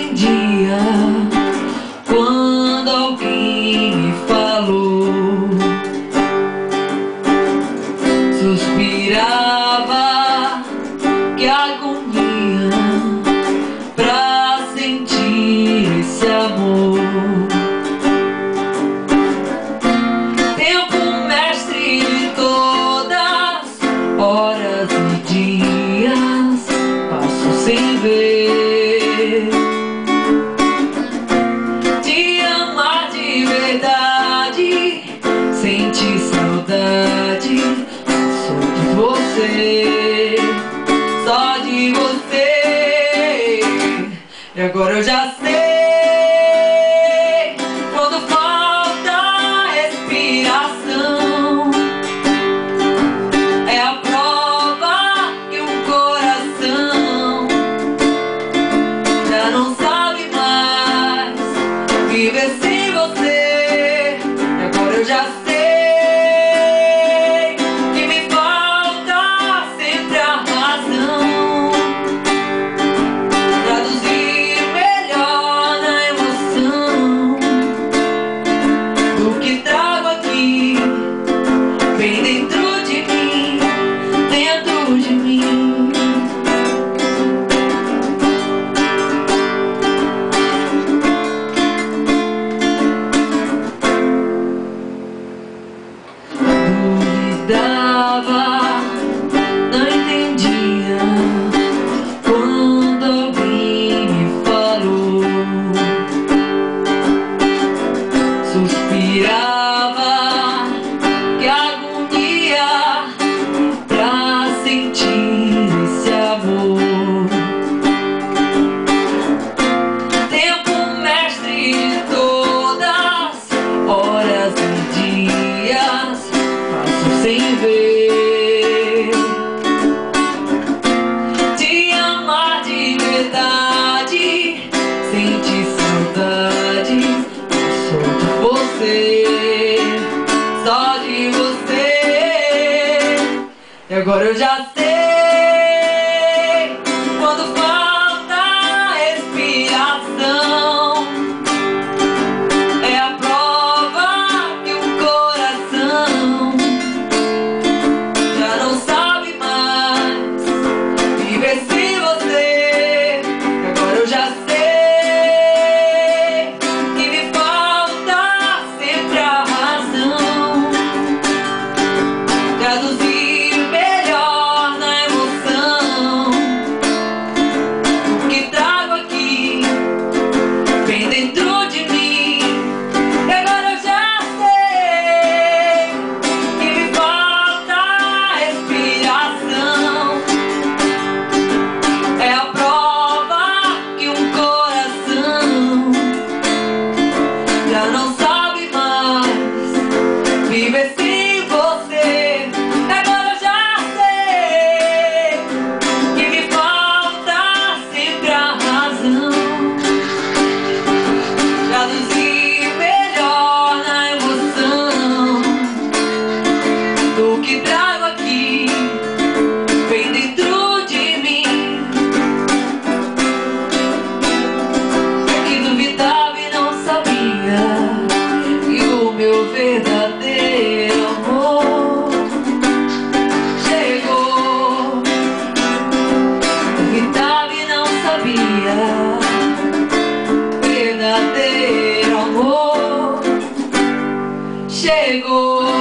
entendia quando alguém me falou. Suspirava, que agonia pra sentir esse amor. Tempo mestre de todas, horas e dias passo sem ver. Te amar de verdade, sentir saudade só de você, só de você. E agora eu já sei, quando falta respiração, é a prova que um coração já não sabe mais viver sem você. E agora eu já sei que me falta sempre a razão, traduzir melhor na emoção do que trago aqui, bem dentro de mim, dentro de mim. Duvidava, não entendia quando alguém me falou. Suspirava, que agonia pra sentir esse amor. Tempo mestre de todas, horas e dias passo sem ver. Te amar de verdade, sentir saudade só de você, só de você. E agora eu já sei, quando falta respiração, é a prova que um coração já não sabe mais viver sem você. E agora eu já sei que me falta sempre a razão, traduzir melhor na emoção do que trago aqui, bem dentro de mim. E agora eu já sei que me falta respiração, é a prova que um coração já não sabe mais viver sem você. E agora eu já sei que me falta sempre a razão, traduzir melhor na emoção do que trago aqui, bem dentro de mim. É que duvidava e não sabia que o meu verdadeiro amor chegou. Duvidava e não sabia, verdadeiro amor chegou.